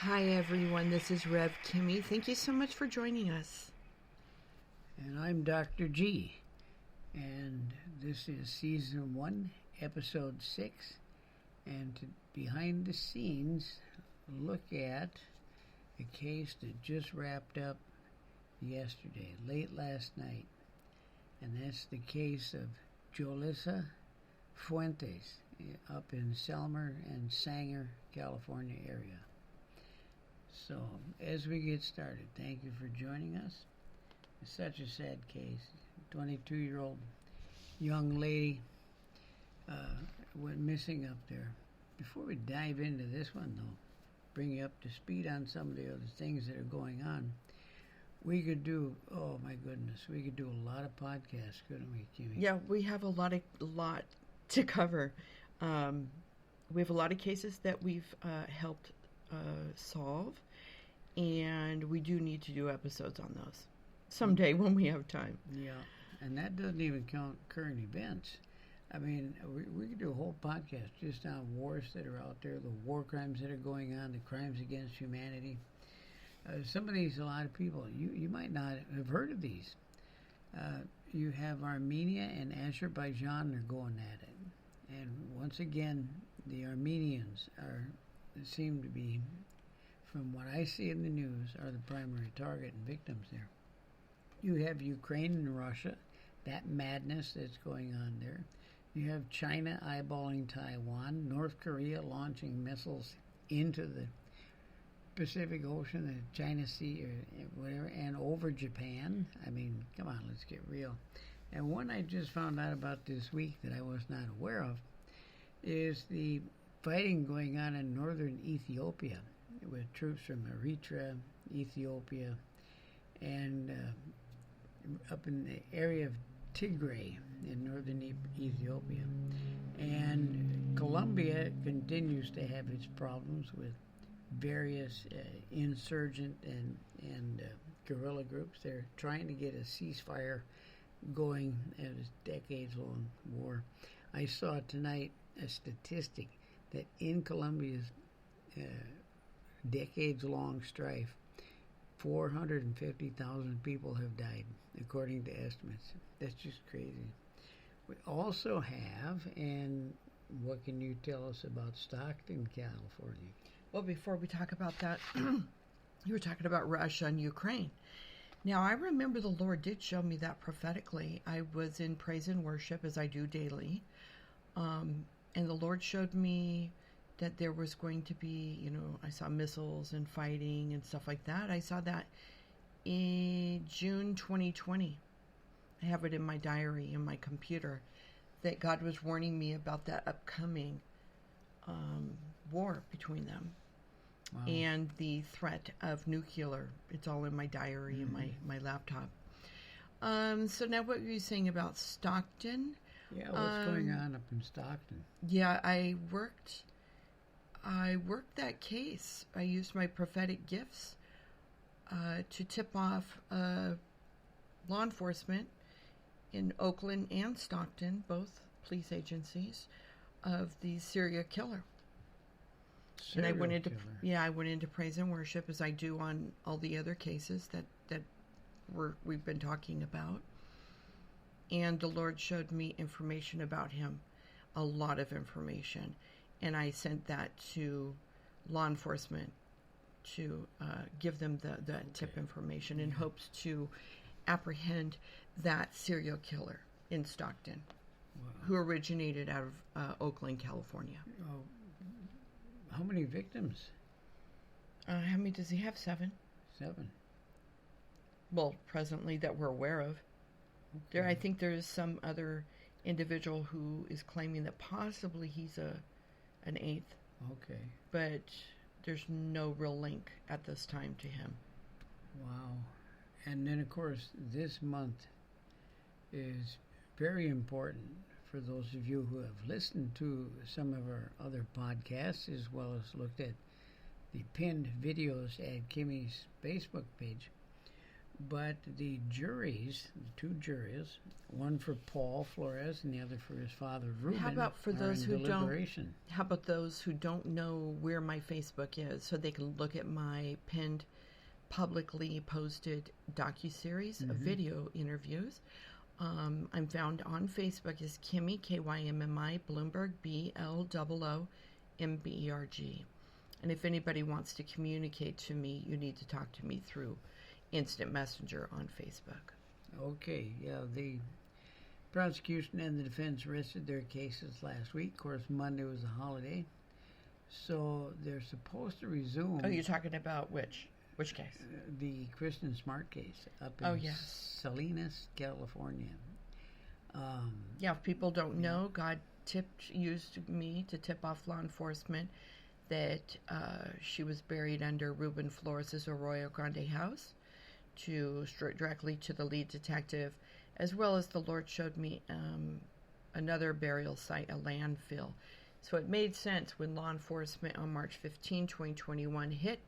Hi everyone, this is Rev Kymmi. Thank you so much for joining us. And I'm Dr. G. And this is Season 1, Episode 6. And behind the scenes, look at a case that just wrapped up yesterday, late last night. And that's the case of Jolissa Fuentes up in Selma and Sanger, California area. So, as we get started, thank you for joining us. It's such a sad case. 22-year-old young lady went missing up there. Before we dive into this one, though, bring you up to speed on some of the other things that are going on, we could do, oh my goodness, we could do a lot of podcasts, couldn't we, Kymmi? Yeah, we have a lot to cover. We have a lot of cases that we've helped solve, and we do need to do episodes on those someday when we have time. Yeah, and that doesn't even count current events. I mean, we could do a whole podcast just on wars that are out there, the war crimes that are going on, the crimes against humanity. Some of these, a lot of people, you might not have heard of these. You have Armenia and Azerbaijan are going at it. And once again, the Armenians seem to be, from what I see in the news, are the primary target and victims there. You have Ukraine and Russia, that madness that's going on there. You have China eyeballing Taiwan, North Korea launching missiles into the Pacific Ocean, the China Sea, or whatever, and over Japan. I mean, come on, let's get real. And one I just found out about this week that I was not aware of is the fighting going on in northern Ethiopia with troops from Eritrea, Ethiopia, and up in the area of Tigray in northern Ethiopia. And Colombia continues to have its problems with various insurgent and guerrilla groups. They're trying to get a ceasefire going in a decades-long war. I saw tonight a statistic that in Colombia's decades-long strife, 450,000 people have died, according to estimates. That's just crazy. We also have, and what can you tell us about Stockton, California? Well, before we talk about that, you were talking about Russia and Ukraine. Now, I remember the Lord did show me that prophetically. I was in praise and worship, as I do daily, and the Lord showed me that there was going to be, I saw missiles and fighting and stuff like that. I saw that in June 2020. I have it in my diary, in my computer, that God was warning me about that upcoming war between them. Wow. And the threat of nuclear. It's all in my diary and my laptop. So now what were you saying about Stockton? Yeah, what's going on up in Stockton? Yeah, I worked that case. I used my prophetic gifts to tip off law enforcement in Oakland and Stockton, both police agencies, of the serial killer. And I went into praise and worship, as I do on all the other cases that we've been talking about. And the Lord showed me information about him, a lot of information. And I sent that to law enforcement to give them the tip information in hopes to apprehend that serial killer in Stockton, who originated out of Oakland, California. Oh. How many victims? How many does he have? 7? 7. Well, presently that we're aware of. Okay. I think there is some other individual who is claiming that possibly he's an 8th. Okay. But there's no real link at this time to him. Wow. And then, of course, this month is very important for those of you who have listened to some of our other podcasts, as well as looked at the pinned videos at Kymmi's Facebook page. But the juries, the two juries, one for Paul Flores and the other for his father Ruben, How about for are those in who deliberation. How about those who don't know where my Facebook is, so they can look at my pinned, publicly posted docuseries of video interviews? I'm found on Facebook as Kymmi, Kymmi, Bloomberg, BLOOMBERG. And if anybody wants to communicate to me, you need to talk to me through Instant Messenger on Facebook. Okay, yeah, the prosecution and the defense rested their cases last week. Of course, Monday was a holiday, so they're supposed to resume. Oh, you're talking about which case? The Kristen Smart case up in Salinas, California. Yeah, if people don't know, God used me to tip off law enforcement that she was buried under Ruben Flores' Arroyo Grande house, to directly to the lead detective, as well as the Lord showed me another burial site, a landfill. So it made sense when law enforcement on March 15, 2021 hit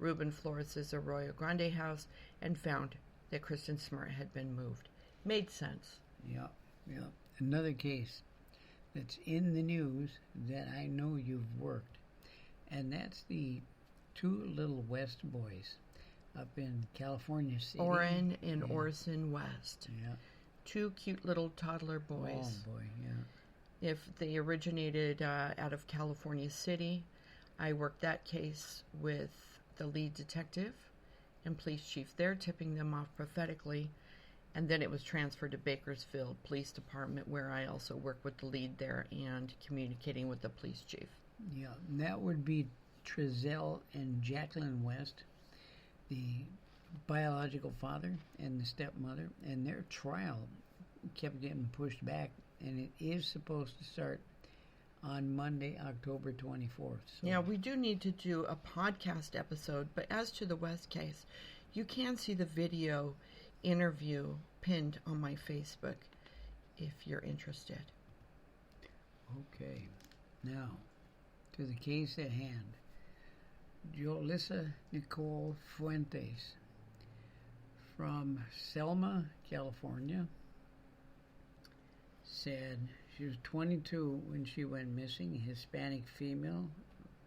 Ruben Flores' Arroyo Grande house and found that Kristen Smart had been moved. Made sense. Yeah. Another case that's in the news that I know you've worked, and that's the two little West boys up in California City. Orrin and Orson West. Yeah. Two cute little toddler boys. Oh, boy, yeah. If they originated out of California City, I worked that case with the lead detective and police chief there, tipping them off prophetically. And then it was transferred to Bakersfield Police Department, where I also work with the lead there and communicating with the police chief. Yeah, that would be Trezell and Jacqueline West, the biological father and the stepmother, and their trial kept getting pushed back, and it is supposed to start on Monday, October 24th. So. Yeah, we do need to do a podcast episode, but as to the West case, you can see the video interview pinned on my Facebook if you're interested. Okay, now to the case at hand. Jolissa Fuentes from Selma, California, said she was 22 when she went missing, a Hispanic female,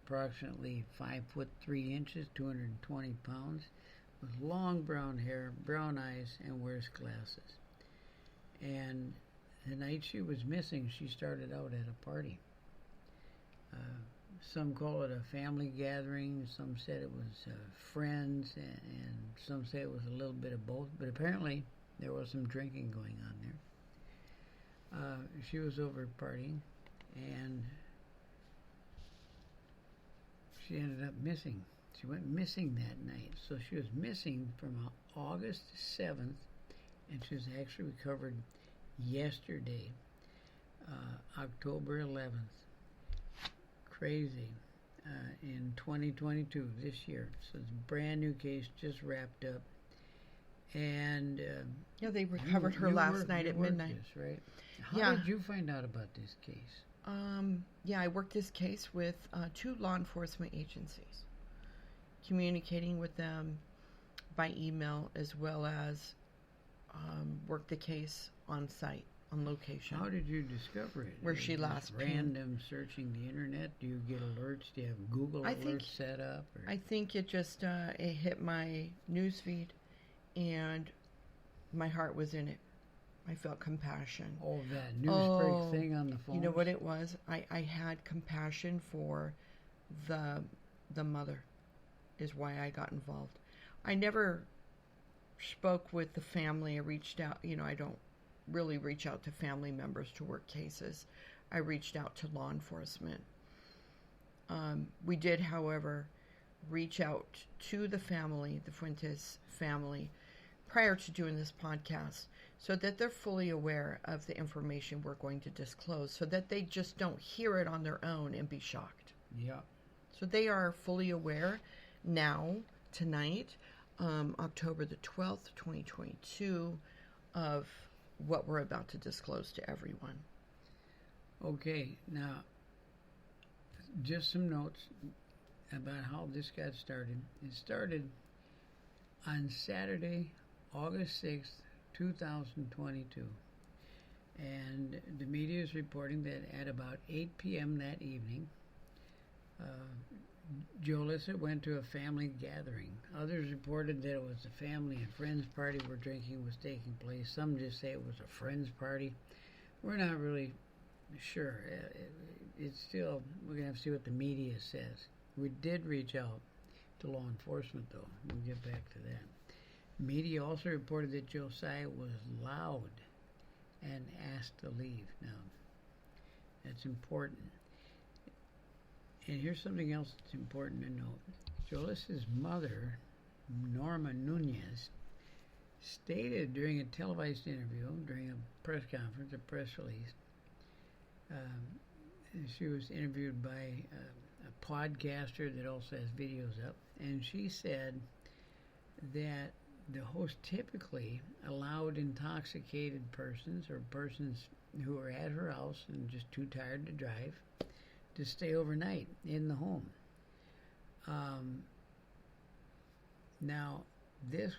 approximately 5'3", 220 pounds, with long brown hair, brown eyes, and wears glasses. And the night she was missing, she started out at a party. Some call it a family gathering, some said it was friends, and some say it was a little bit of both, but apparently there was some drinking going on there. She was over partying, and she ended up missing. She went missing that night, so she was missing from August 7th, and she was actually recovered yesterday, October 11th. Crazy. In 2022, this year. So it's a brand new case, just wrapped up. And yeah, they recovered her last night at midnight. This, right? How did you find out about this case? Yeah, I worked this case with two law enforcement agencies, communicating with them by email, as well as worked the case on site, on location. How did you discover it? Where she last random searching the internet? Do you get alerts? Do you have Google alerts set up? Or? I think it just it hit my news feed, and my heart was in it. I felt compassion. Oh, that news break thing on the phone. You know what it was? I had compassion for the mother, is why I got involved. I never spoke with the family. I reached out. I don't really reach out to family members to work cases. I reached out to law enforcement. We did, however, reach out to the family, the Fuentes family, prior to doing this podcast, so that they're fully aware of the information we're going to disclose, so that they just don't hear it on their own and be shocked. Yeah. So they are fully aware now, tonight, October the 12th, 2022, of what we're about to disclose to everyone. Okay, now, just some notes about how this got started. It started on Saturday, August 6th, 2022. And the media is reporting that at about 8 p.m. that evening, Jolissa went to a family gathering. Others reported that it was a family and friends party where drinking was taking place. Some just say it was a friends party. We're not really sure. It's still, we're going to have to see what the media says. We did reach out to law enforcement, though. We'll get back to that. Media also reported that Josiah was loud and asked to leave. Now, that's important. And here's something else that's important to note. Jolissa's mother, Norma Nunez, stated during a televised interview, during a press conference, a press release, she was interviewed by a podcaster that also has videos up, and she said that the host typically allowed intoxicated persons or persons who are at her house and just too tired to drive to stay overnight in the home. Now, in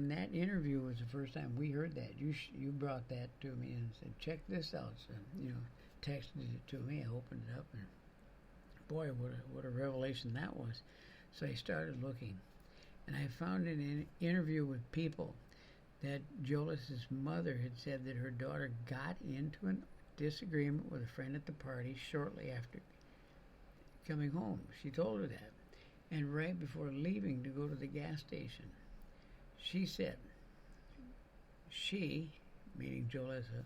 that interview was the first time we heard that. You brought that to me and said, check this out. So, texted it to me. I opened it up, and boy, what a revelation that was. So I started looking, and I found in an interview with People that Jolissa's mother had said that her daughter got into a disagreement with a friend at the party shortly after coming home. She told her that. And right before leaving to go to the gas station, she said, meaning Jolissa,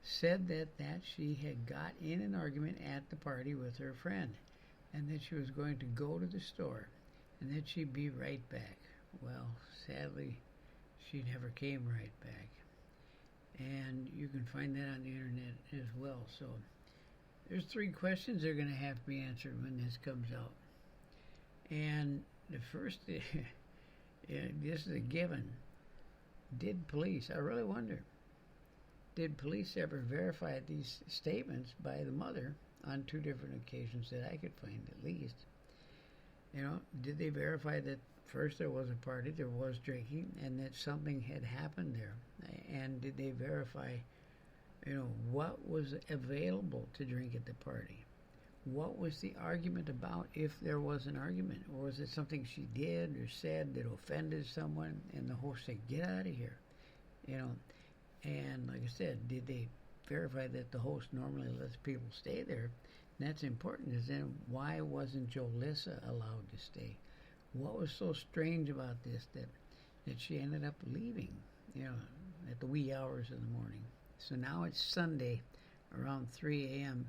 said that she had got in an argument at the party with her friend and that she was going to go to the store and that she'd be right back. Well, sadly, she never came right back. And you can find that on the internet as well. So there's 3 questions that are going to have to be answered when this comes out. And the first, this is a given. Did police, I really wonder, did police ever verify these statements by the mother on 2 different occasions that I could find at least? Did they verify that first there was a party, there was drinking, and that something had happened there? And did they verify, what was available to drink at the party? What was the argument about, if there was an argument? Or was it something she did or said that offended someone and the host said, get out of here? And like I said, did they verify that the host normally lets people stay there? And that's important, because then why wasn't Jolissa allowed to stay? What was so strange about this that she ended up leaving, at the wee hours of the morning? So now it's Sunday around 3 a.m.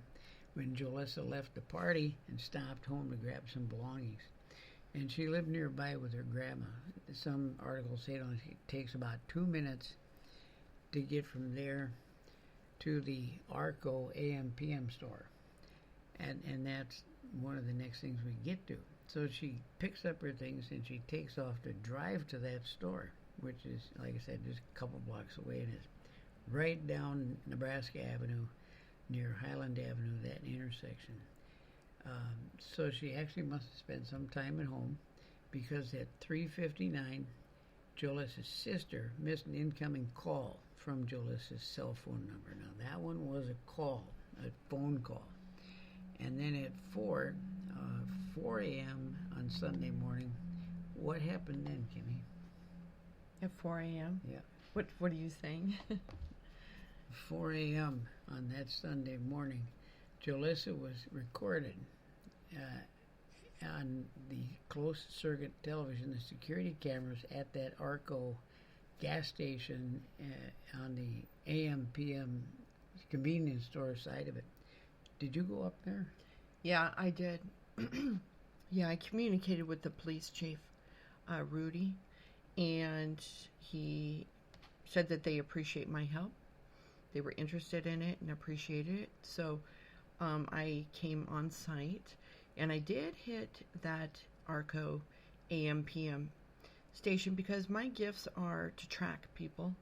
when Jolissa left the party and stopped home to grab some belongings. And she lived nearby with her grandma. Some articles say it only takes about 2 minutes to get from there to the Arco AM/PM store. And that's one of the next things we get to. So she picks up her things and she takes off to drive to that store, which is, like I said, just a couple blocks away. It is right down Nebraska Avenue, near Highland Avenue, that intersection. So she actually must have spent some time at home, because at 3:59, Jolissa's sister missed an incoming call from Jolissa's cell phone number. Now, that one was a call, a phone call. And then at 4 a.m. on Sunday morning, what happened then, Kymmi? At 4 a.m.? Yeah. What are you saying? 4 a.m. on that Sunday morning, Jolissa was recorded on the closed circuit television, the security cameras at that Arco gas station on the AM/PM convenience store side of it. Did you go up there? Yeah, I did. Yeah, I communicated with the police chief, Rudy, and he said that they appreciate my help. They were interested in it and appreciated it. So I came on site, and I did hit that Arco AM/PM station, because my gifts are to track people,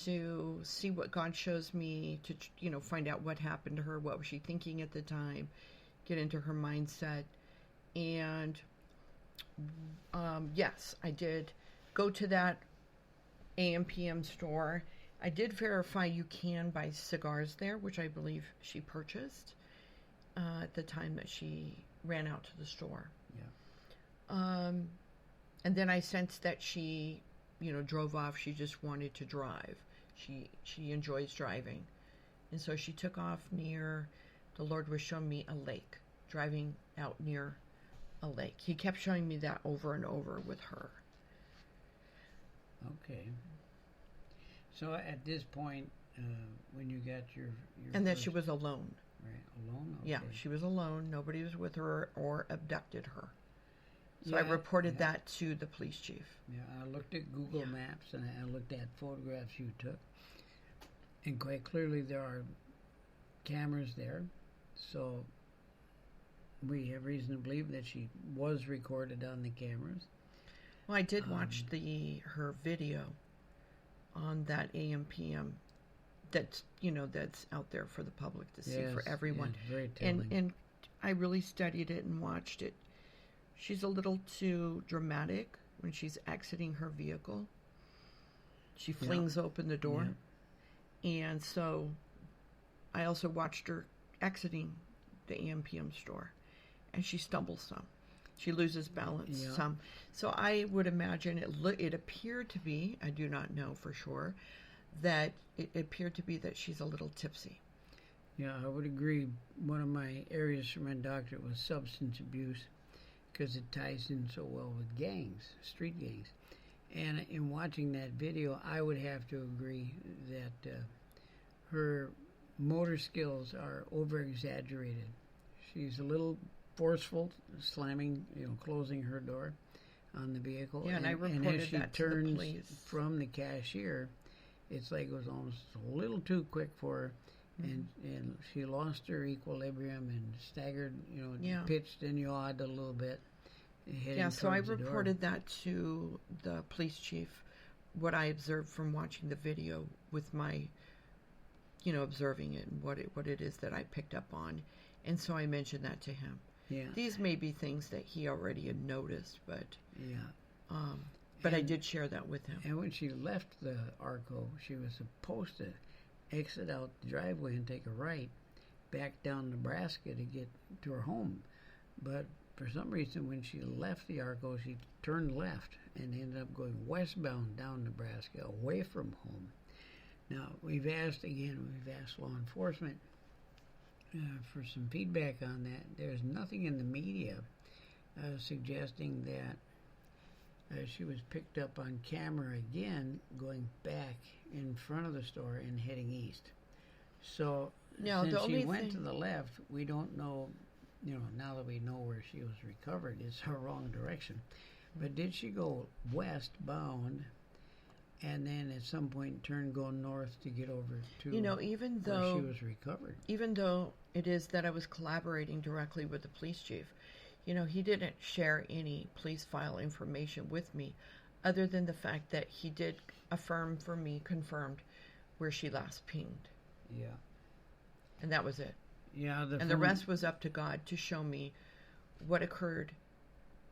to see what God shows me, to find out what happened to her, what was she thinking at the time, get into her mindset. And yes, I did go to that AM/PM store. I did verify you can buy cigars there, which I believe she purchased at the time that she ran out to the store. Yeah. And then I sensed that she, drove off. She just wanted to drive. She enjoys driving. And so she took off near, the Lord was showing me a lake, driving out near a lake. He kept showing me that over and over with her. Okay. So at this point, when you got your and that she was alone. Right, alone? Okay. Yeah, she was alone. Nobody was with her or abducted her. So Yeah, I reported that to the police chief. Yeah, I looked at Google Maps and I looked at photographs you took. And quite clearly there are cameras there. So we have reason to believe that she was recorded on the cameras. Well, I did watch her video on that AM/PM that's out there for the public to see, for everyone. Yes, very telling. And I really studied it and watched it. She's a little too dramatic when she's exiting her vehicle. She flings open the door. Yeah. And so I also watched her exiting the AM/PM store, and she stumbles some. She loses balance some. So I would imagine it appeared to be, I do not know for sure, that it appeared to be that she's a little tipsy. Yeah, I would agree. One of my areas for my doctorate was substance abuse, because it ties in so well with gangs, street gangs. And in watching that video, I would have to agree that her motor skills are over-exaggerated. She's a little forceful, slamming, closing her door on the vehicle. Yeah, and I reported as she that to the police. From the cashier, it's like it was almost a little too quick for her. And she lost her equilibrium and staggered, pitched and yawed a little bit. Yeah, so I reported that to the police chief, what I observed from watching the video with my, observing it and what it is that I picked up on. And so I mentioned that to him. Yeah. These may be things that he already had noticed, but but I did share that with him. And when she left the ARCO, she was supposed to exit out the driveway and take a right back down Nebraska to get to her home. But for some reason, when she left the ARCO, she turned left and ended up going westbound down Nebraska, away from home. Now, we've asked law enforcement for some feedback on that. There's nothing in the media suggesting that she was picked up on camera again going back in front of the store and heading east. So since she went to the left, we don't know, now that we know where she was recovered, it's her wrong direction. But did she go westbound and then at some point turn go north to get over to even though where she was recovered? Even though it is that I was collaborating directly with the police chief, he didn't share any police file information with me other than the fact that he did confirmed where she last pinged. Yeah. And that was it. Yeah. The rest was up to God to show me what occurred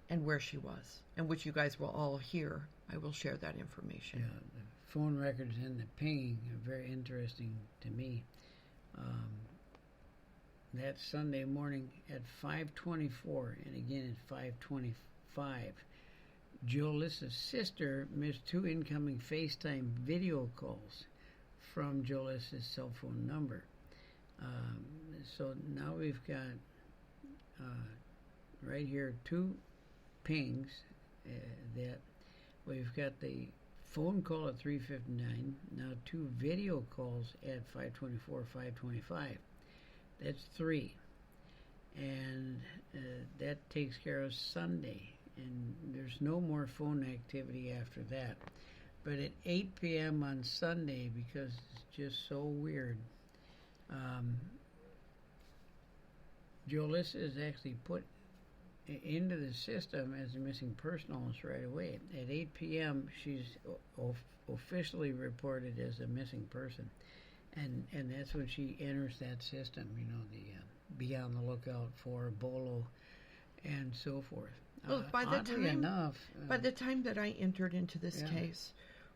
and where she was, and which you guys will all hear. I will share that information. Yeah, the phone records and the pinging are very interesting to me. That Sunday morning at 5:24, and again at 5:25, Jolissa's sister missed 2 incoming FaceTime video calls from Jolissa's cell phone number. So now we've got right here 2 pings that we've got the phone call at 3:59, now 2 video calls at 5:24, 5:25. That's 3. And that takes care of Sunday. And there's no more phone activity after that. But at 8 p.m. on Sunday, because it's just so weird, Jolissa is actually put into the system as a missing person almost right away. At 8 p.m., she's officially reported as a missing person. And that's when she enters that system, the be on the lookout for Bolo and so forth. Well, Oddly enough, by the time that I entered into this case,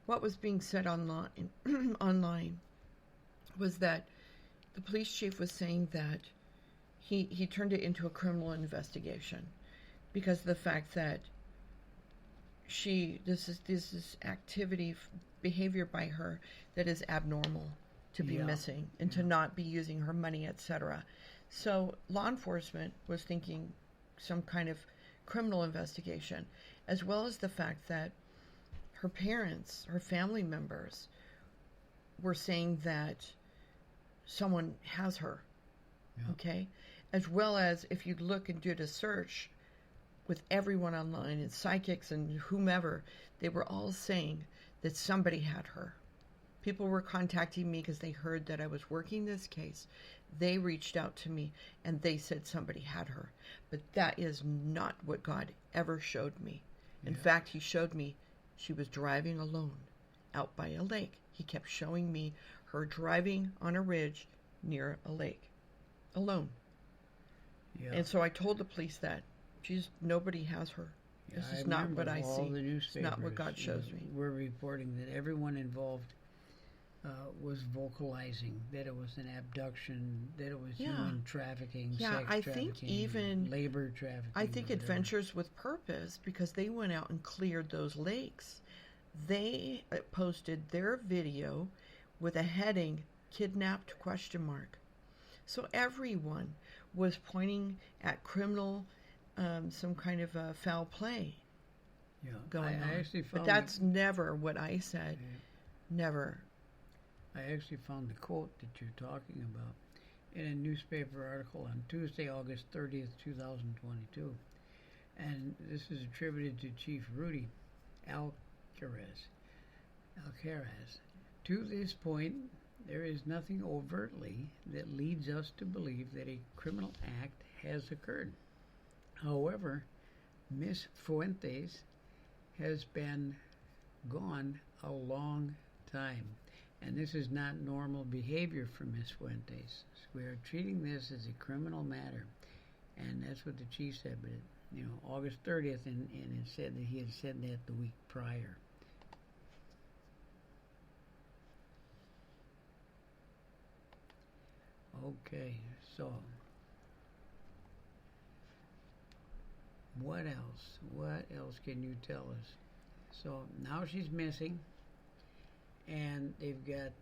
what was being said online was that the police chief was saying that he turned it into a criminal investigation because of the fact that this is activity, behavior by her that is abnormal to be missing and to not be using her money, etc. So law enforcement was thinking some kind of criminal investigation, as well as the fact that her parents, her family members, were saying that someone has her. Okay? As well as if you look and do a search with everyone online and psychics and whomever, they were all saying that somebody had her. People were contacting me because they heard that I was working this case. They reached out to me and they said somebody had her. But that is not what God ever showed me. In fact, he showed me she was driving alone out by a lake. He kept showing me her driving on a ridge near a lake, alone. Yeah. And so I told the police that nobody has her. This is not what I see. It's not what God shows me. We're reporting that everyone involved was vocalizing that it was an abduction, that it was human trafficking, sex trafficking, labor trafficking. I think Adventures with Purpose, because they went out and cleared those lakes, they posted their video with a heading, "Kidnapped?" So everyone was pointing at criminal, some kind of foul play going on. But that's never what I said. Never. I actually found the quote that you're talking about in a newspaper article on Tuesday, August 30th, 2022. And this is attributed to Chief Rudy Alcaraz. To this point, there is nothing overtly that leads us to believe that a criminal act has occurred. However, Miss Fuentes has been gone a long time, and this is not normal behavior for Miss Fuentes. So we are treating this as a criminal matter, and that's what the chief said. But August 30th, and it said that he had said that the week prior. Okay, so what else? What else can you tell us? So now she's missing, and they've got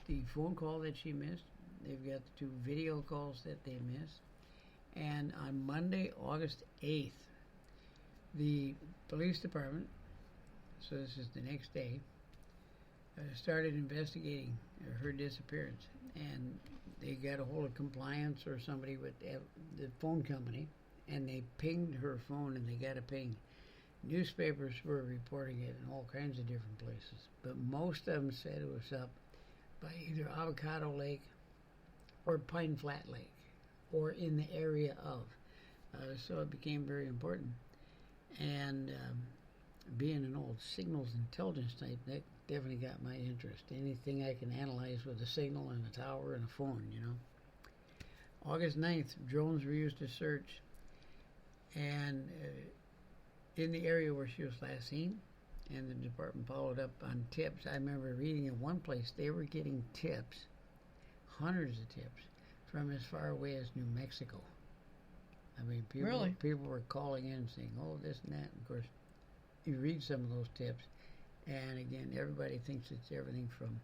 the phone call that she missed. They've got the 2 video calls that they missed. And on Monday, August 8th, the police department, so this is the next day, started investigating her disappearance. And they got a hold of compliance or somebody with the phone company, and they pinged her phone, and they got a ping. Newspapers were reporting it in all kinds of different places, but most of them said it was up by either Avocado Lake or Pine Flat Lake, or in the area of. So it became very important. And being an old signals intelligence type, that definitely got my interest. Anything I can analyze with a signal and a tower and a phone, August 9th, drones were used to search, and in the area where she was last seen, and the department followed up on tips. I remember reading in one place they were getting tips, hundreds of tips, from as far away as New Mexico. I mean, people were calling in saying, oh, this and that. And of course, you read some of those tips, and again, everybody thinks it's everything from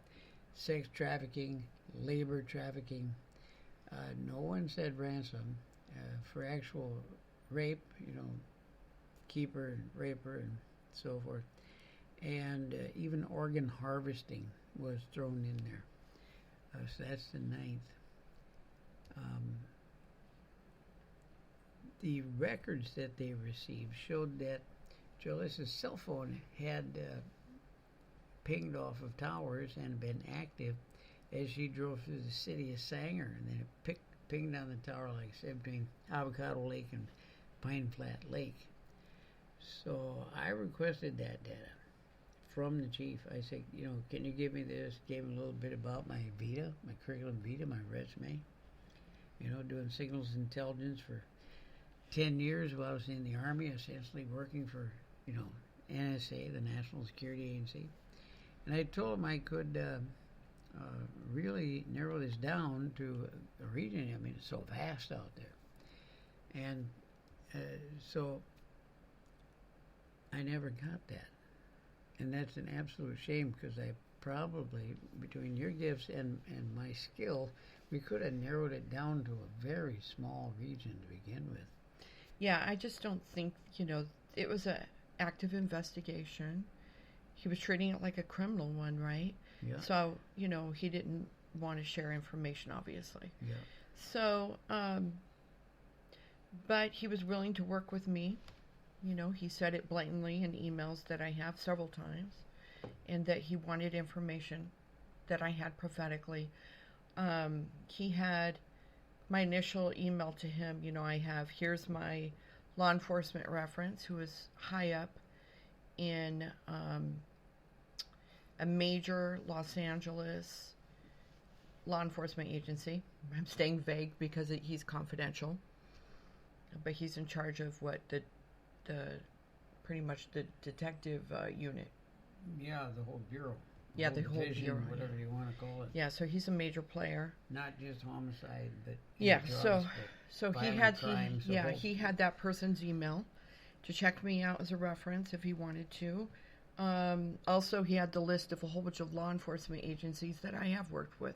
sex trafficking, labor trafficking. No one said ransom for actual rape, keeper and raper and so forth. And even organ harvesting was thrown in there. So that's the 9th. The records that they received showed that Jolissa's cell phone had pinged off of towers and been active as she drove through the city of Sanger, and then it pinged on the tower, like I said, between Avocado Lake and Pine Flat Lake. So I requested that data from the chief. I said, can you give me this? Gave him a little bit about my vita, my curriculum vita, my resume. Doing signals intelligence for 10 years while I was in the Army, essentially working for, NSA, the National Security Agency. And I told him I could really narrow this down to a region. I mean, it's so vast out there. And so I never got that. And that's an absolute shame, because I probably, between your gifts and my skill, we could have narrowed it down to a very small region to begin with. Yeah, I just don't think, it was an active investigation. He was treating it like a criminal one, right? Yeah. So, he didn't want to share information, obviously. Yeah. So, but he was willing to work with me. He said it blatantly in emails that I have several times, and that he wanted information that I had prophetically. He had my initial email to him, I have, here's my law enforcement reference, who is high up in a major Los Angeles law enforcement agency. I'm staying vague because he's confidential, but he's in charge of what the pretty much the detective unit. Yeah, the whole bureau. Yeah, the whole division, bureau, whatever you want to call it. Yeah, so he's a major player. Not just homicide, but yeah. Drugs, So but he had crimes, he had that person's email to check me out as a reference if he wanted to. Also, he had the list of a whole bunch of law enforcement agencies that I have worked with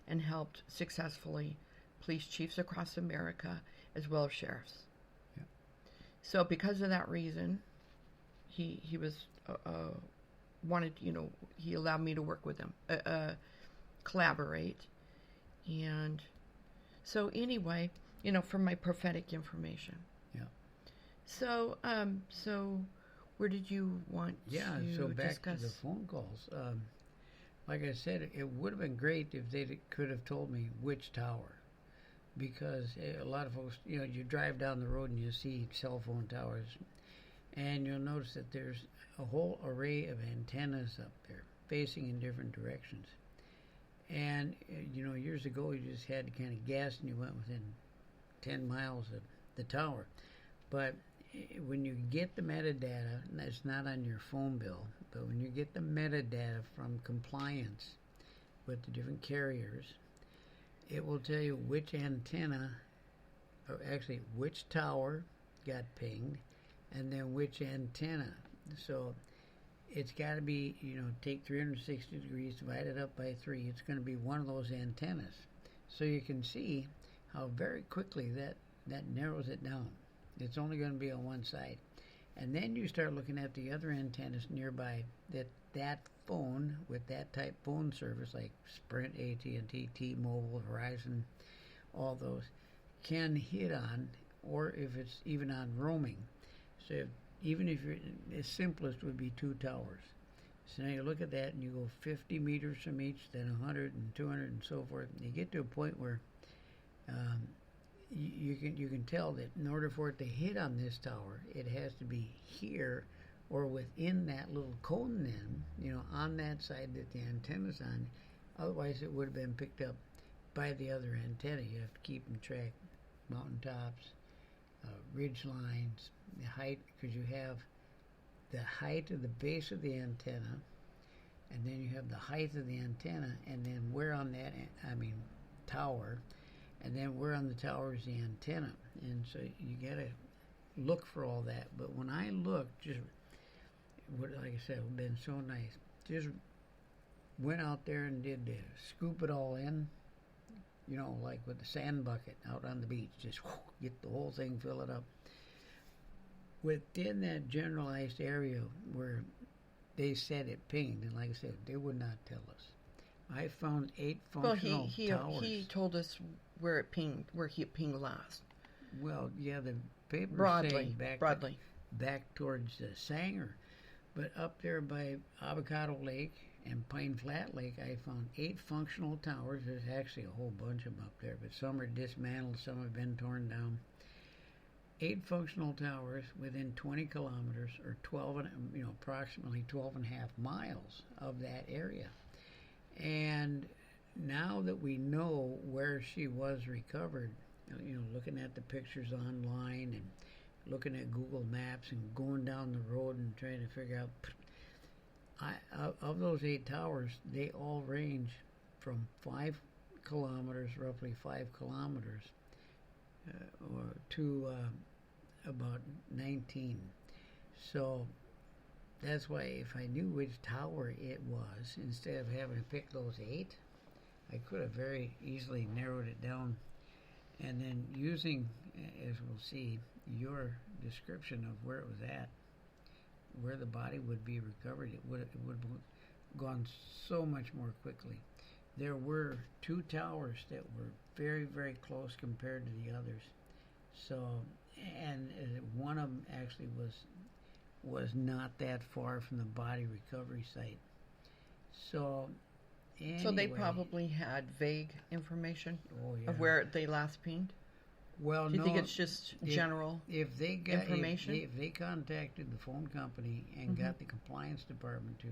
and helped successfully, police chiefs across America as well as sheriffs. Yeah. So because of that reason, he was wanted, he allowed me to work with him, collaborate. And so anyway, for my prophetic information. Yeah. So, where did you want to so back discuss? to the phone calls. Like I said, it would have been great if they could have told me which tower. Because a lot of folks, you drive down the road and you see cell phone towers, and you'll notice that there's a whole array of antennas up there facing in different directions. And, years ago you just had to kind of guess and you went within 10 miles of the tower. But when you get the metadata, and that's not on your phone bill, but when you get the metadata from compliance with the different carriers, it will tell you which antenna, or actually which tower got pinged, and then which antenna. So it's got to be, take 360 degrees, divide it up by 3. It's going to be one of those antennas. So you can see how very quickly that narrows it down. It's only going to be on one side. And then you start looking at the other antennas nearby that phone with that type phone service, like Sprint, AT&T, T-Mobile, Verizon, all those, can hit on, or if it's even on roaming. So even if the simplest would be 2 towers. So now you look at that and you go 50 meters from each, then 100 and 200 and so forth. And you get to a point where you can tell that in order for it to hit on this tower, it has to be here or within that little cone then, on that side that the antenna's on. Otherwise it would have been picked up by the other antenna. You have to keep in track mountaintops, ridge lines, the height, because you have the height of the base of the antenna, and then you have the height of the antenna, and then where on that, tower, and then where on the tower is the antenna. And so you got to look for all that. But when I looked, like I said, it would have been so nice. Just went out there and did scoop it all in, like with the sand bucket out on the beach. Just get the whole thing, fill it up. Within that generalized area where they said it pinged, and like I said, they would not tell us. I found 8 functional towers. He told us where it pinged, where he pinged last. Well, yeah, the paper broadly, saying back towards Sanger, but up there by Avocado Lake and Pine Flat Lake, I found 8 functional towers. There's actually a whole bunch of them up there, but some are dismantled, some have been torn down. 8 functional towers within 20 kilometers, or approximately 12 and a half miles of that area. And now that we know where she was recovered, looking at the pictures online and looking at Google Maps and going down the road and trying to figure out. Of those 8 towers, they all range from 5 kilometers, roughly 5 kilometers, or to about 19. So that's why if I knew which tower it was, instead of having to pick those 8, I could have very easily narrowed it down. And then using, as we'll see, your description of where it was at, where the body would be recovered, it would have gone so much more quickly. There were 2 towers that were very, very close compared to the others. So, and one of them actually was not that far from the body recovery site. So, anyway, So they probably had vague information yeah. of where they last pinged? Well, Do you think it's just general information? If they contacted the phone company and got the compliance department to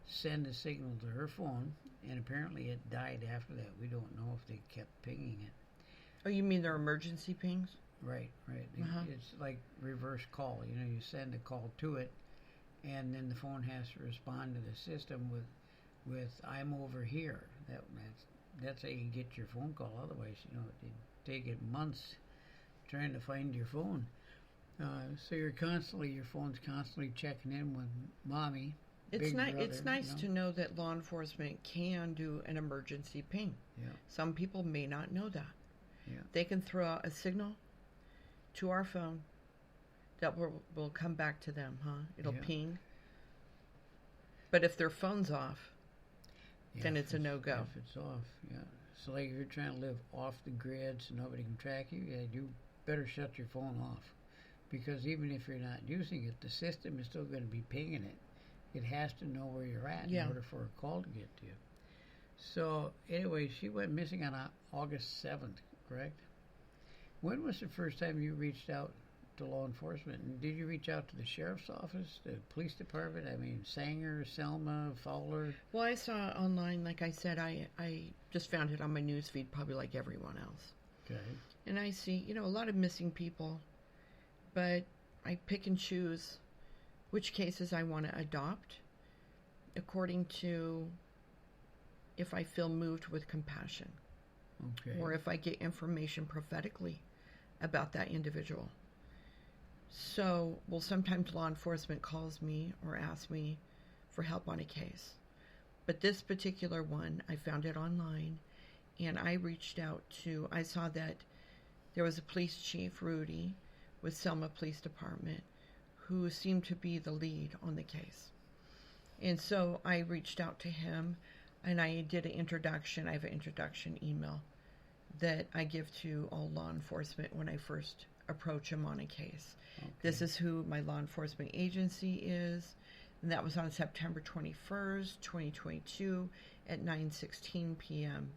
send a signal to her phone, and apparently it died after that. We don't know if they kept pinging it. Oh, you mean their emergency pings? Right. It's like reverse call. You send a call to it, and then the phone has to respond to the system with "I'm over here." That's how you get your phone call. Otherwise, it'd take it months trying to find your phone. So your phone's constantly checking in with mommy. It's nice. It's nice to know that law enforcement can do an emergency ping. Yeah. Some people may not know that. Yeah. They can throw out a signal to our phone that will come back to them, It'll ping. But if their phone's off, then it's a no-go. If it's off, yeah. So like if you're trying to live off the grid so nobody can track you, you better shut your phone off. Because even if you're not using it, the system is still going to be pinging it. It has to know where you're at in order for a call to get to you. So anyway, she went missing on August 7th, correct? When was the first time you reached out to law enforcement? And did you reach out to the sheriff's office, the police department? I mean, Sanger, Selma, Fowler? Well, I saw it online. Like I said, I just found it on my news feed, probably like everyone else. Okay. And I see, a lot of missing people, but I pick and choose which cases I want to adopt according to if I feel moved with compassion. Okay. Or if I get information prophetically about that individual. So, sometimes law enforcement calls me or asks me for help on a case. But this particular one, I found it online, and I reached out I saw that there was a police chief, Rudy, with Selma Police Department, who seemed to be the lead on the case. And so I reached out to him, and I did an introduction. I have an introduction email that I give to all law enforcement when I first approach them on a case. Okay. This is who my law enforcement agency is. And that was on September 21st, 2022 at 9:16 p.m.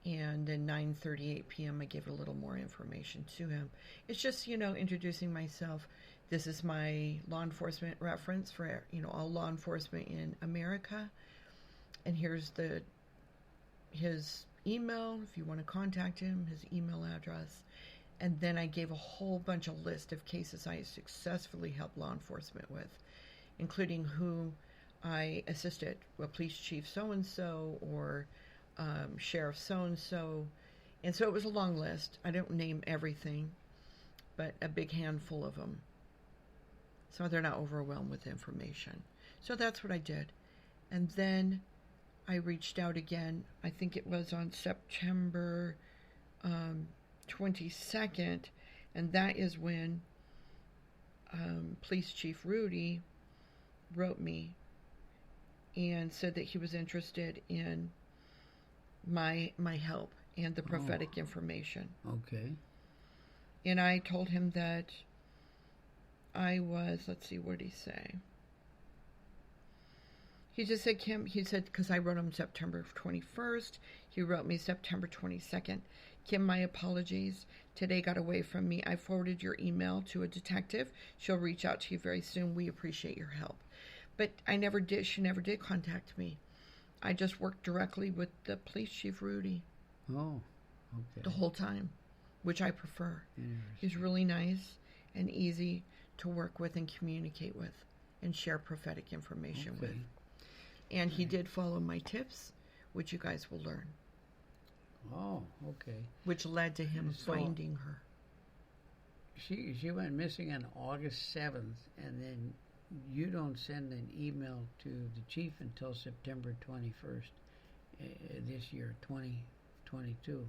And then 9:38 p.m. I gave a little more information to him. It's just, introducing myself. This is my law enforcement reference for, all law enforcement in America. And here's his email, if you want to contact him, his email address. And then I gave a whole bunch of list of cases I successfully helped law enforcement with, including who I assisted, police chief so-and-so or sheriff so-and-so. And so it was a long list. I don't name everything, but a big handful of them. So they're not overwhelmed with information. So that's what I did. And then I reached out again. I think it was on September 22nd, and that is when Police Chief Rudy wrote me and said that he was interested in my help and the prophetic information. Okay. And I told him that I was, let's see, what did he say? He just said, Kim, because I wrote him September 21st. He wrote me September 22nd. Kim, my apologies. Today got away from me. I forwarded your email to a detective. She'll reach out to you very soon. We appreciate your help. But she never did contact me. I just worked directly with the police chief, Rudy. Oh, okay. The whole time. which I prefer. He's really nice and easy to work with and communicate with and share prophetic information with. And he did follow my tips, which you guys will learn. Oh, okay. Which led to him finding her. She went missing on August 7th, and then you don't send an email to the chief until September 21st this year, 2022.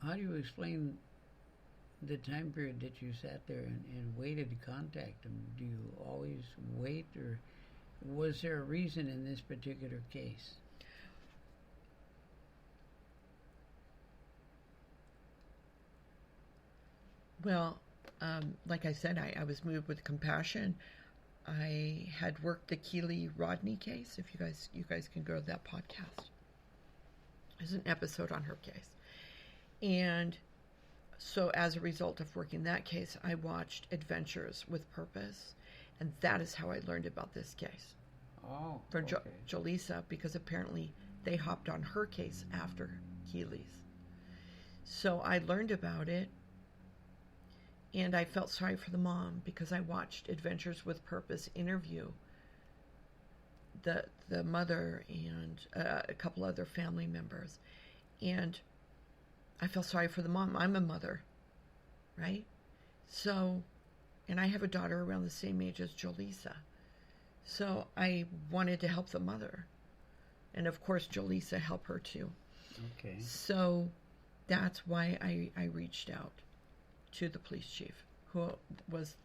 How do you explain the time period that you sat there and waited to contact him? Do you always wait, or was there a reason in this particular case? Well, like I said, I was moved with compassion. I had worked the Keely Rodney case. If you guys can go to that podcast, there's an episode on her case. And so as a result of working that case, I watched Adventures with Purpose, and that is how I learned about this case. Oh, from Jolissa, because apparently they hopped on her case after Keely's. So I learned about it, and I felt sorry for the mom because I watched Adventures with Purpose interview the mother and a couple other family members, and I felt sorry for the mom. I'm a mother, right? So, and I have a daughter around the same age as Jolissa. So I wanted to help the mother. And of course, Jolissa helped her too. Okay. So that's why I reached out to the police chief, who was,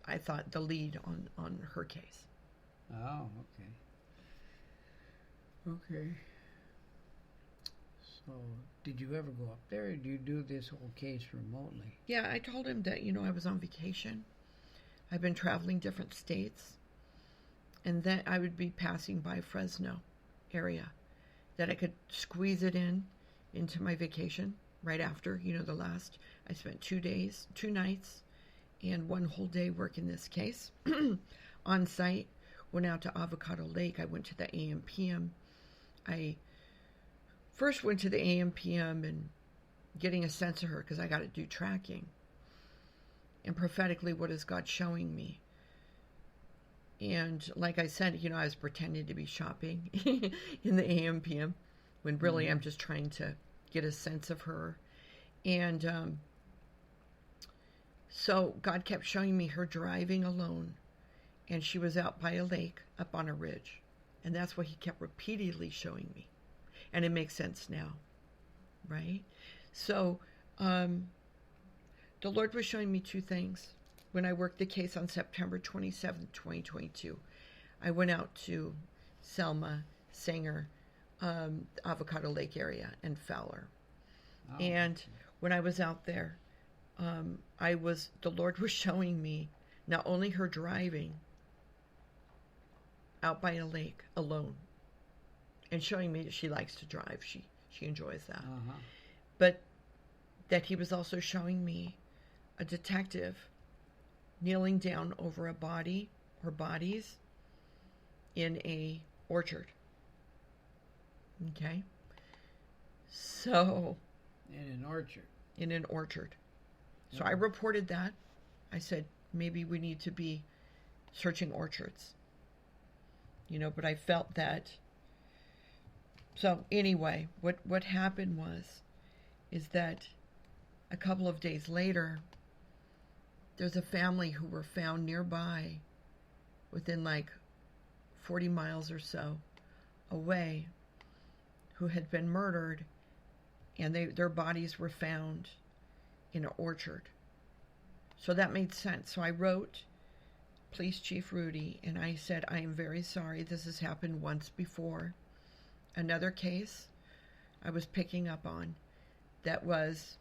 I thought, the lead on her case. Oh, okay. Okay. So, did you ever go up there, or did you do this whole case remotely? Yeah, I told him that, I was on vacation. I've been traveling different states, and then I would be passing by Fresno area, that I could squeeze it into my vacation right after, I spent 2 nights, and 1 whole day working this case on site. Went out to Avocado Lake. I went to the AM/PM. I first went to the AM/PM and getting a sense of her, because I got to do tracking. And prophetically, what is God showing me? And like I said, I was pretending to be shopping in the AM/PM, when really I'm just trying to get a sense of her. And so God kept showing me her driving alone, and she was out by a lake up on a ridge. And that's what he kept repeatedly showing me. And it makes sense now, right? So the Lord was showing me 2 things. When I worked the case on September 27th, 2022, I went out to Selma, Sanger, Avocado Lake area, and Fowler. Oh, and okay. When I was out there, the Lord was showing me not only her driving out by a lake alone, and showing me that she likes to drive. She enjoys that. But that he was also showing me a detective kneeling down over a body or bodies in a orchard. Okay? So... In an orchard. In an orchard. So I reported that. I said, maybe we need to be searching orchards. But I felt that... So anyway, what happened is that a couple of days later, there's a family who were found nearby, within like 40 miles or so away, who had been murdered, and their bodies were found in an orchard. So that made sense. So I wrote Police Chief Rudy, and I said, I am very sorry. This has happened once before. Another case I was picking up on that was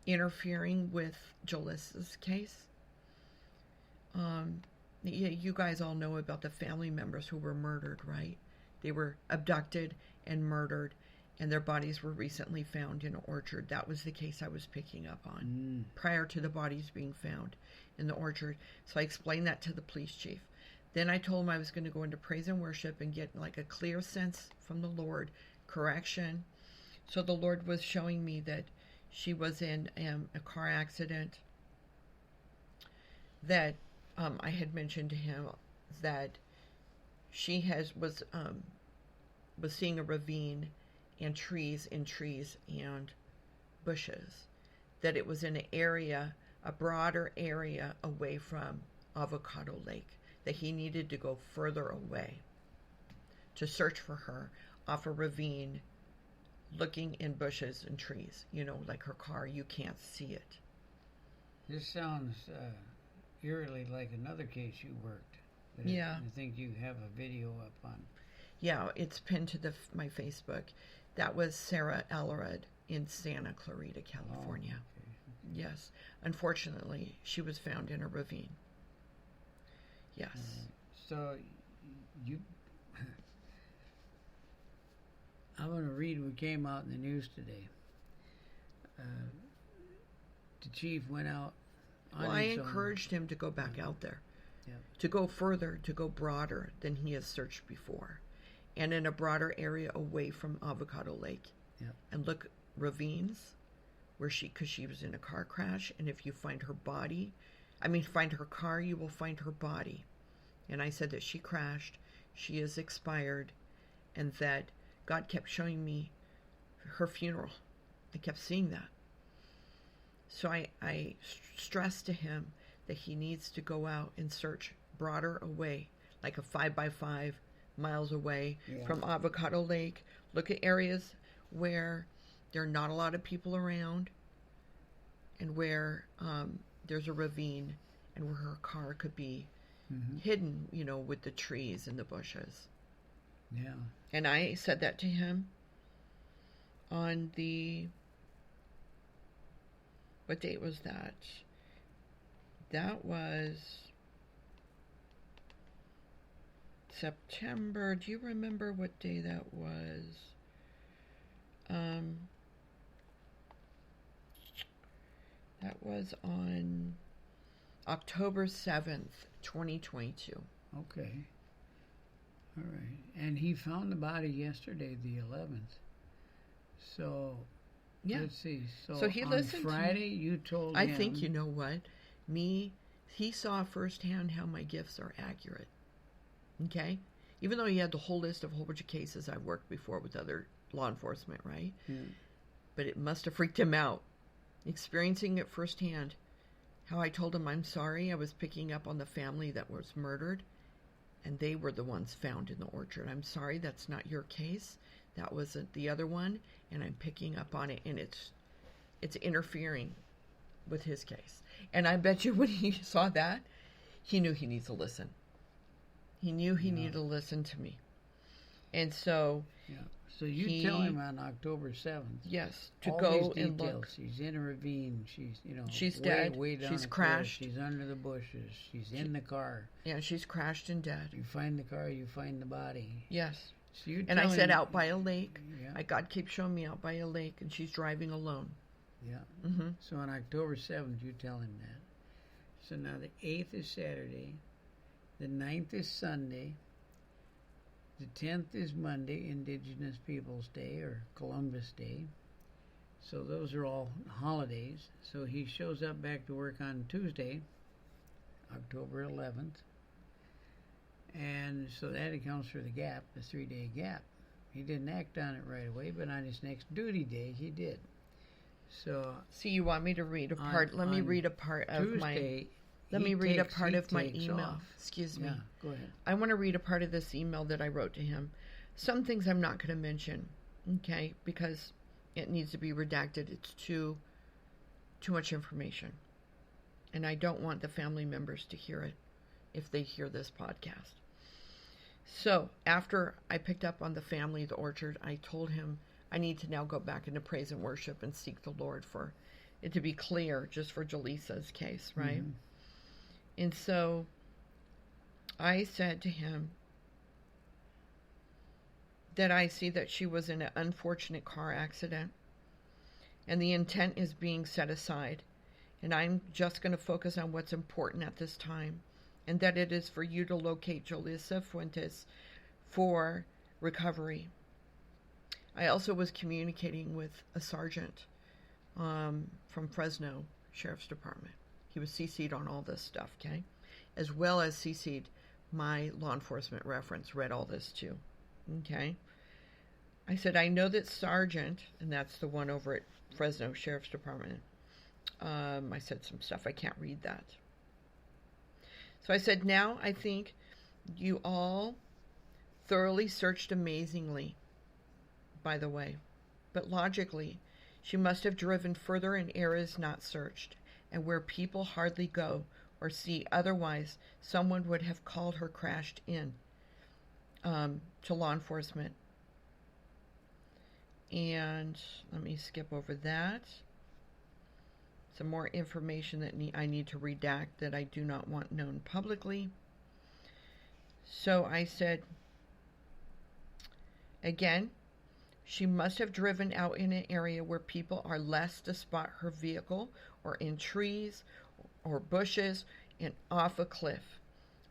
interfering with Jolissa's case. You guys all know about the family members who were murdered, right? They were abducted and murdered, and their bodies were recently found in an orchard. That was the case I was picking up on prior to the bodies being found in the orchard. So I explained that to the police chief. Then I told him I was going to go into praise and worship and get like a clear sense from the Lord correction. So the Lord was showing me that she was in a car accident, that I had mentioned to him that she was seeing a ravine and trees and bushes, that it was in an area, a broader area away from Avocado Lake, that he needed to go further away to search for her off a ravine, looking in bushes and trees. Like her car, you can't see it. This sounds eerily like another case you worked. Yeah. I think you have a video up on. Yeah, it's pinned to my Facebook. That was Sarah Ellerud in Santa Clarita, California. Oh, okay. Yes. Unfortunately, she was found in a ravine. Yes. So, you... I want to read what came out in the news today. The chief went out on Well, I his own. encouraged him to go back out there. Yeah. To go further, to go broader than he has searched before. And in a broader area away from Avocado Lake. Yeah. And look, ravines, because she was in a car crash, and if you find her car, you will find her body. And I said that she crashed, she is expired, and that God kept showing me her funeral. I kept seeing that. So I stressed to him that he needs to go out and search broader away, like a 5x5 miles away from Avocado Lake. Look at areas where there are not a lot of people around, and where there's a ravine, and where her car could be hidden, with the trees and the bushes. Yeah. And I said that to him on what date was that? That was September. Do you remember what day that was? That was on October 7th, 2022. Okay. All right. And he found the body yesterday, the 11th. So, yeah. Let's see. So he on listened Friday, you told him. I think, you know what? He saw firsthand how my gifts are accurate. Okay? Even though he had the whole list of a whole bunch of cases I've worked before with other law enforcement, right? Yeah. But it must have freaked him out. Experiencing it firsthand. How I told him I'm sorry. I was picking up on the family that was murdered, and they were the ones found in the orchard. I'm sorry, that's not your case. That wasn't the other one, and I'm picking up on it, and it's interfering with his case. And I bet you when he saw that, he knew he needs to listen. He knew he needed to listen to me. And so... Yeah. So you tell him on October 7th. Yes, to all go these and details. look. She's in a ravine. She's, she's way, dead. way down She's the crashed. Cliff. She's under the bushes. She's in the car. Yeah, she's crashed and dead. You find the car, you find the body. Yes. So you and I said out by a lake. Yeah. God keeps showing me out by a lake, and she's driving alone. Yeah. Mm-hmm. So on October 7th, you tell him that. So now the 8th is Saturday. The 9th is Sunday. The 10th is Monday, Indigenous Peoples Day, or Columbus Day. So those are all holidays. So he shows up back to work on Tuesday, October 11th. And so that accounts for the gap, the 3-day gap. He didn't act on it right away, but on his next duty day, he did. So, see, you want me to read a part? Let me read a part of Tuesday, Let me read a part of my email. Off. Excuse me. Yeah, go ahead. I want to read a part of this email that I wrote to him. Some things I'm not going to mention, okay, because it needs to be redacted. It's too much information. And I don't want the family members to hear it if they hear this podcast. So, after I picked up on the family, the orchard, I told him I need to now go back into praise and worship and seek the Lord for it to be clear, just for Jolissa's case, right? Mm-hmm. And so I said to him that I see that she was in an unfortunate car accident, and the intent is being set aside, and I'm just going to focus on what's important at this time, and that it is for you to locate Jolissa Fuentes for recovery. I also was communicating with a sergeant from Fresno Sheriff's Department. He was CC'd on all this stuff, okay? As well as CC'd my law enforcement reference, read all this too, okay? I said, I know that Sergeant, and that's the one over at Fresno Sheriff's Department, I said some stuff, I can't read that. So I said, now I think you all thoroughly searched amazingly, by the way, but logically, she must have driven further in areas not searched, and where people hardly go or see. Otherwise, someone would have called her crashed in to law enforcement. And let me skip over that. Some more information that I need to redact that I do not want known publicly. So I said, again, she must have driven out in an area where people are less to spot her vehicle, or in trees or bushes and off a cliff.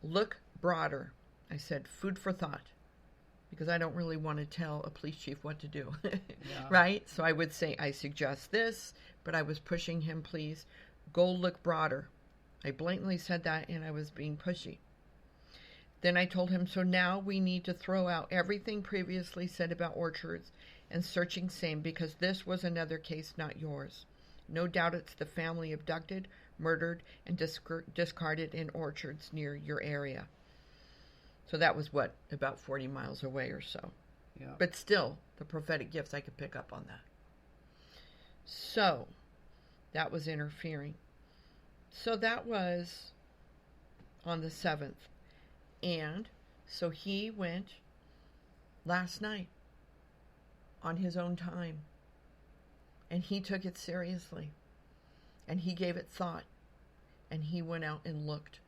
Look broader. I said, food for thought, because I don't really want to tell a police chief what to do, Yeah. right? So I would say, I suggest this, but I was pushing him, please, go look broader. I blatantly said that, and I was being pushy. Then I told him, so now we need to throw out everything previously said about orchards and searching same, because this was another case, not yours. No doubt it's the family abducted, murdered, and discarded in orchards near your area. So that was what, about 40 miles away or so. Yeah. But still, the prophetic gifts, I could pick up on that. So that was interfering. So that was on the 7th. And so he went last night on his own time. And he took it seriously. And he gave it thought. And he went out and looked.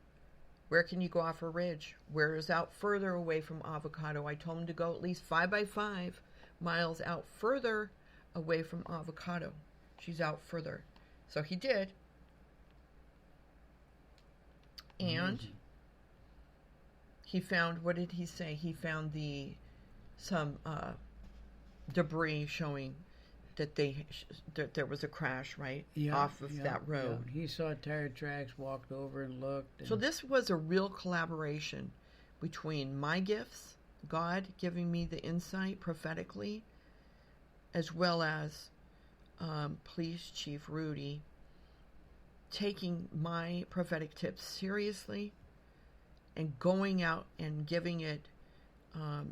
Where can you go off a ridge? Where is out further away from Avocado? I told him to go at least 5 by 5 miles out further away from Avocado. She's out further. So he did. And he found, what did he say? He found some debris showing that that there was a crash, right? Yeah, off of that road. Yeah. He saw tire tracks, walked over and looked. So this was a real collaboration between my gifts, God giving me the insight prophetically, as well as Police Chief Rudy taking my prophetic tips seriously and going out and giving it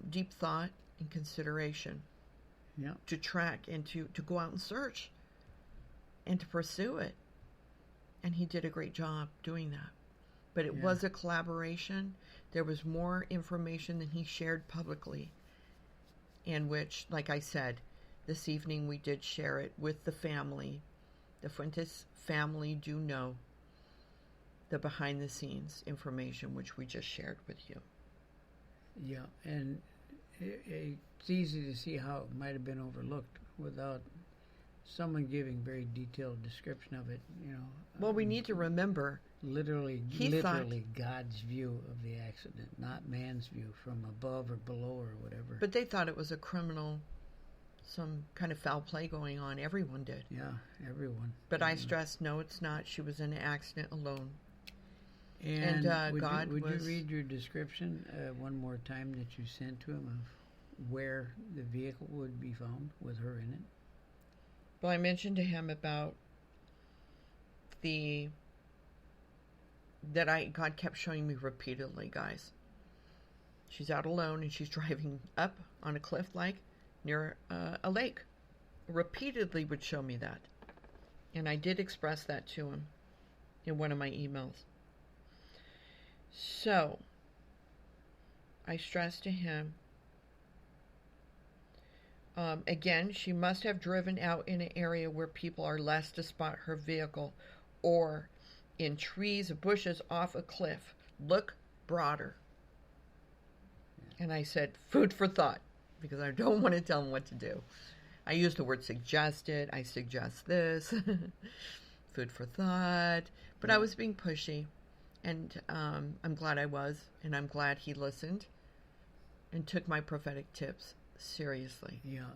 deep thought and consideration. Yeah. To track and to go out and search and to pursue it. And he did a great job doing that. But it was a collaboration. There was more information than he shared publicly, in which, like I said, this evening we did share it with the family. The Fuentes family do know the behind-the-scenes information, which we just shared with you. Yeah, and it's easy to see how it might have been overlooked without someone giving very detailed description of it. Well, we need to remember, literally God's view of the accident, not man's view from above or below or whatever. But they thought it was a criminal, some kind of foul play going on. Everyone did. Yeah, everyone. But I stressed, no, it's not. She was in an accident alone. And would was... you read your description one more time that you sent to him of where the vehicle would be found with her in it? Well, I mentioned to him about God kept showing me repeatedly, guys. She's out alone and she's driving up on a cliff near a lake. Repeatedly would show me that. And I did express that to him in one of my emails. So, I stressed to him, again, she must have driven out in an area where people are less to spot her vehicle, or in trees, bushes, off a cliff. Look broader. And I said, food for thought, because I don't want to tell him what to do. I used the word suggested. I suggest this. Food for thought. But I was being pushy. And I'm glad I was, and I'm glad he listened and took my prophetic tips seriously. Yeah,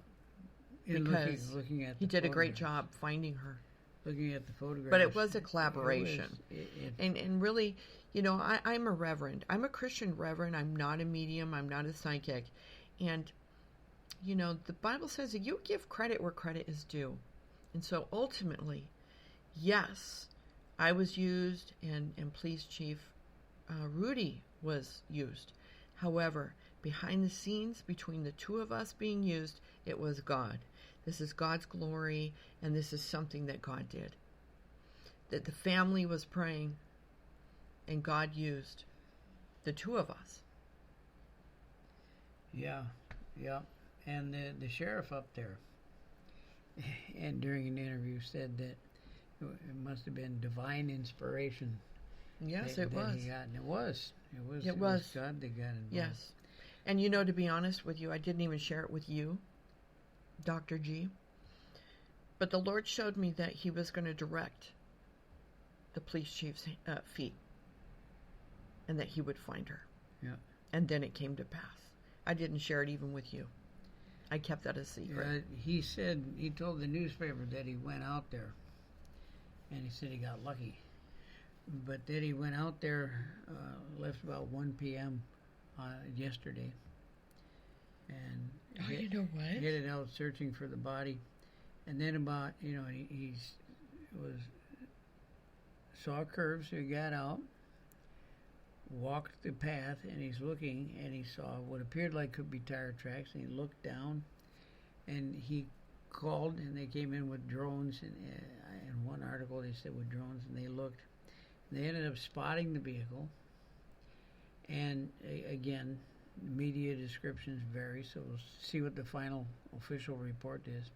And because looking at he the did a great photographs. job finding her. Looking at the photographs. But it was a collaboration. It And really, you know, I'm a reverend. I'm a Christian reverend. I'm not a medium. I'm not a psychic. And, you know, the Bible says that you give credit where credit is due. And so ultimately, yes, I was used, and Police Chief Rudy was used. However, behind the scenes, between the two of us being used, it was God. This is God's glory, and this is something that God did. That the family was praying, and God used the two of us. Yeah. And the sheriff up there, and during an interview, said that it must have been divine inspiration. Yes, that it was. He got, and it was God that got involved. Yes. And you know, to be honest with you, I didn't even share it with you, Dr. G. But the Lord showed me that he was going to direct the police chief's feet, and that he would find her. Yeah. And then it came to pass. I didn't share it even with you. I kept that a secret. He said, he told the newspaper that he went out there, and he said he got lucky. But then he went out there, left about 1 p.m. Yesterday, and you know what? Headed out searching for the body. And then about, you know, he saw curves, so he got out, walked the path, and he's looking, and he saw what appeared like could be tire tracks, and he looked down, and he called, and they came in with drones, and in one article they said with drones, and they looked. They ended up spotting the vehicle, and again, media descriptions vary, so we'll see what the final official report is.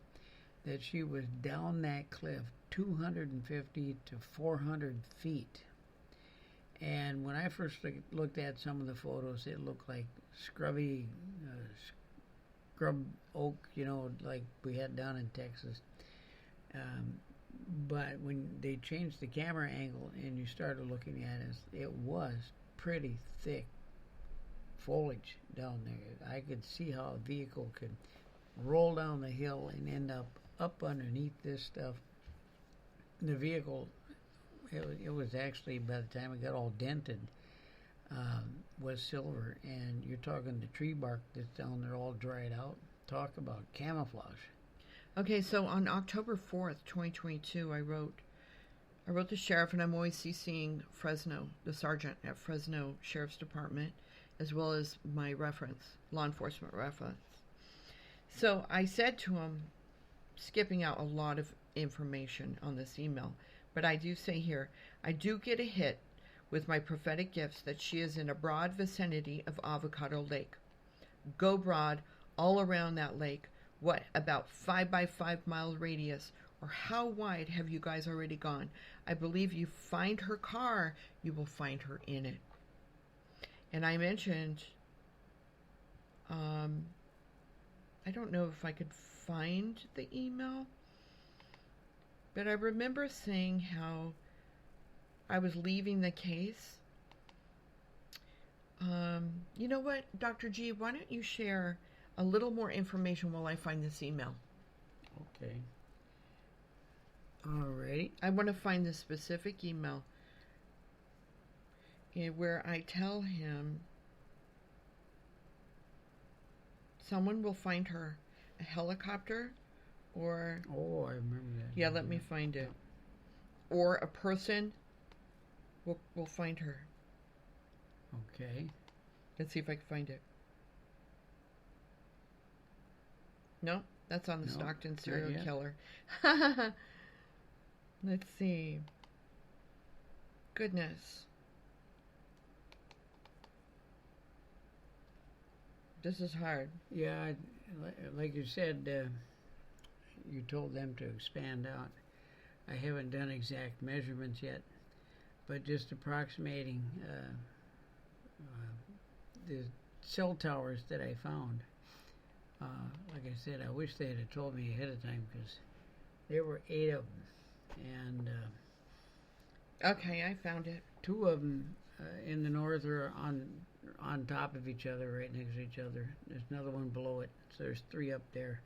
That she was down that cliff 250 to 400 feet. And when I first looked at some of the photos, it looked like scrubby, scrub oak, you know, like we had down in Texas. But when they changed the camera angle and you started looking at it, it was pretty thick foliage down there. I could see how a vehicle could roll down the hill and end up underneath this stuff. The vehicle, it was actually, by the time it got all dented, was silver. And you're talking the tree bark that's down there all dried out. Talk about camouflage. Okay, so on October 4th, 2022, I wrote the sheriff, and I'm always CCing Fresno, the sergeant at Fresno Sheriff's Department, as well as my reference, law enforcement reference. So I said to him, skipping out a lot of information on this email, but I do say here, I do get a hit with my prophetic gifts that she is in a broad vicinity of Avocado Lake. Go broad all around that lake. What, about 5 by 5 mile radius? Or how wide have you guys already gone? I believe you find her car, you will find her in it. And I mentioned, I don't know if I could find the email, but I remember saying how I was leaving the case. You know what, Dr. G, why don't you share a little more information while I find this email? Okay. All right. I want to find the specific email where I tell him someone will find her, a helicopter, or... Oh, I remember that. Yeah, let me find it. Or a person will find her. Okay. Let's see if I can find it. No, that's on the Stockton serial killer. Let's see. Goodness. This is hard. Yeah, like you said, you told them to expand out. I haven't done exact measurements yet, but just approximating the cell towers that I found. Like I said, I wish they had told me ahead of time, because there were 8 of them. And okay, I found it. 2 of them in the north are on top of each other, right next to each other. There's another one below it, so there's 3 up there.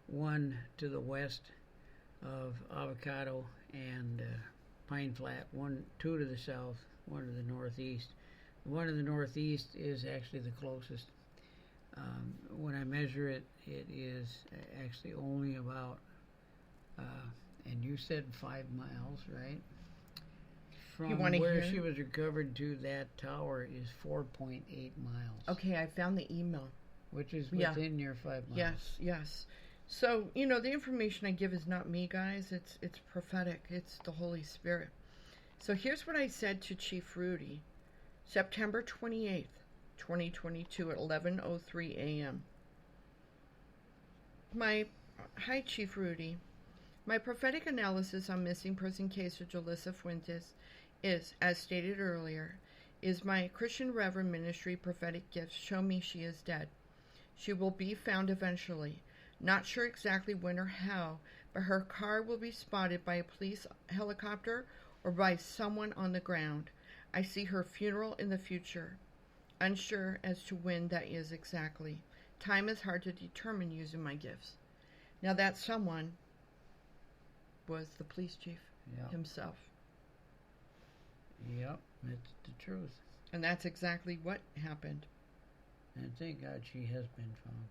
one to the west of Avocado and Pine Flat, two to the south, one to the northeast. The one to the northeast is actually the closest. When I measure it, it is actually only about, and you said 5 miles, right? From where she was recovered to that tower is 4.8 miles. Okay, I found the email. Which is within your 5 miles. Yes. So, the information I give is not me, guys. It's prophetic. It's the Holy Spirit. So here's what I said to Chief Rudy, September 28th, 2022 at 11:03 a.m. Hi, Chief Rudy. My prophetic analysis on missing person case of Jolissa Fuentes is, as stated earlier, is my Christian Reverend Ministry prophetic gifts show me she is dead. She will be found eventually. Not sure exactly when or how, but her car will be spotted by a police helicopter or by someone on the ground. I see her funeral in the future. Unsure as to when that is exactly. Time is hard to determine using my gifts. Now that someone was the police chief himself. Yep, it's the truth. And that's exactly what happened. And thank God she has been found.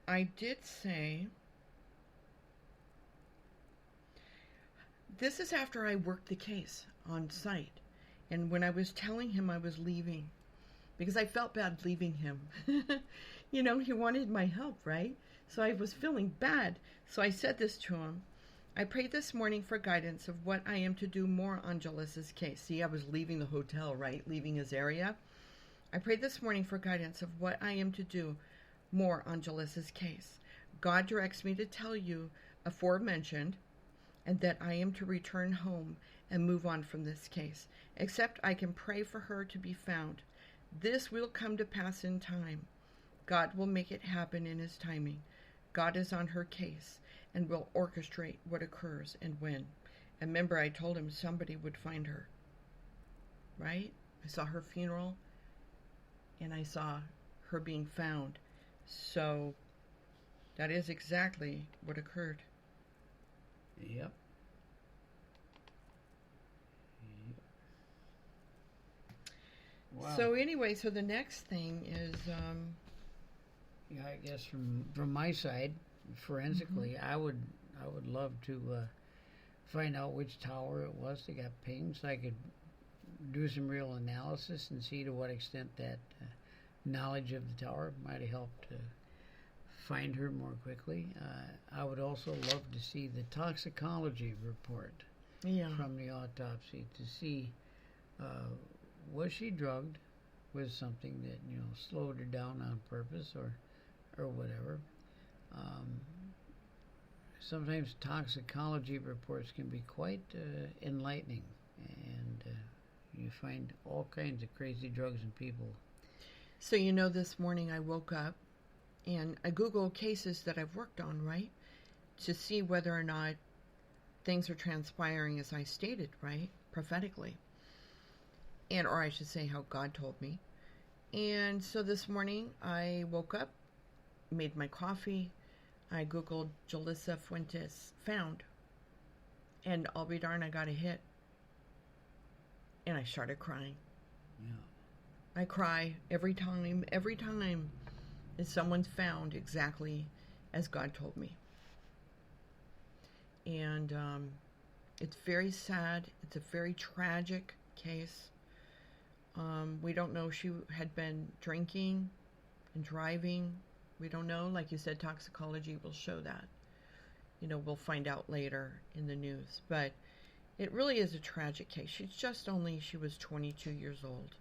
I did say, this is after I worked the case on site. And when I was telling him I was leaving, because I felt bad leaving him. He wanted my help, right? So I was feeling bad. So I said this to him. I prayed this morning for guidance of what I am to do more on Jolissa's case. See, I was leaving the hotel, right? Leaving his area. I prayed this morning for guidance of what I am to do more on Jolissa's case. God directs me to tell you aforementioned and that I am to return home and move on from this case, except I can pray for her to be found. This will come to pass in time. God will make it happen in his timing. God is on her case and will orchestrate what occurs and when. And remember, I told him somebody would find her. Right? I saw her funeral and I saw her being found. So that is exactly what occurred. Yep. Wow. So anyway, so the next thing is I guess from my side, forensically, I would love to find out which tower it was that got pinged, so I could do some real analysis and see to what extent that knowledge of the tower might have helped find her more quickly. I would also love to see the toxicology report from the autopsy to see was she drugged with something that slowed her down on purpose or whatever. Sometimes toxicology reports can be quite enlightening, and you find all kinds of crazy drugs in people. So this morning I woke up and I Googled cases that I've worked on, right, to see whether or not things are transpiring as I stated, right, prophetically. Or I should say how God told me. And so this morning I woke up, made my coffee, I Googled Jolissa Fuentes found, and I'll be darned, I got a hit. And I started crying. Yeah. I cry every time that someone's found exactly as God told me. And it's very sad. It's a very tragic case. We don't know if she had been drinking and driving. We don't know. Like you said, toxicology will show that. We'll find out later in the news. But it really is a tragic case. She was 22 years old.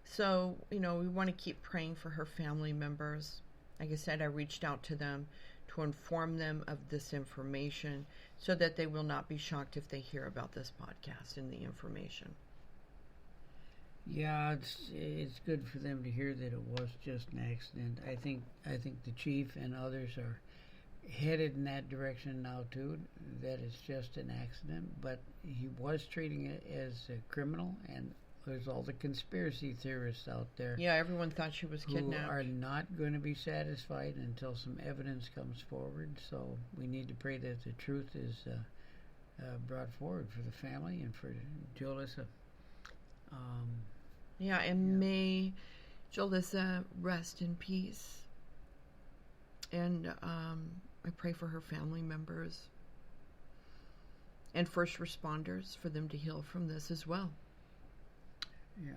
So, we want to keep praying for her family members. Like I said, I reached out to them to inform them of this information so that they will not be shocked if they hear about this podcast and the information. Yeah, it's good for them to hear that it was just an accident. I think the chief and others are headed in that direction now too, that it's just an accident, but he was treating it as a criminal, and there's all the conspiracy theorists out there. Yeah, everyone thought she was kidnapped. Who are not going to be satisfied until some evidence comes forward. So we need to pray that the truth is brought forward for the family and for Jolissa. May Jolissa rest in peace. And I pray for her family members and first responders, for them to heal from this as well. Yeah.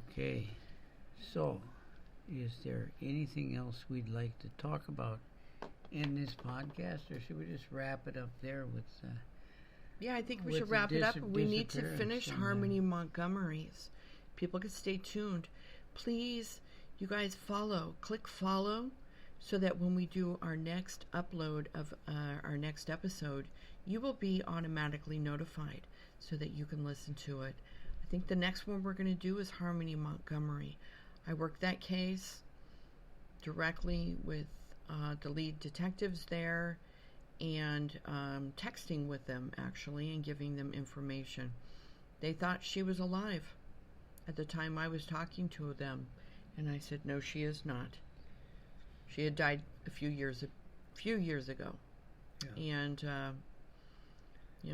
Okay. So, is there anything else we'd like to talk about in this podcast, or should we just wrap it up there with... I think we should wrap it up. We need to finish Harmony Montgomery's. People can stay tuned. Please, you guys click follow, so that when we do our next upload of our next episode, you will be automatically notified so that you can listen to it. I think the next one we're going to do is Harmony Montgomery. I worked that case directly with the lead detectives there, and texting with them, actually, and giving them information. They thought she was alive at the time I was talking to them, and I said, no, she is not. She had died a few years ago. Yeah. And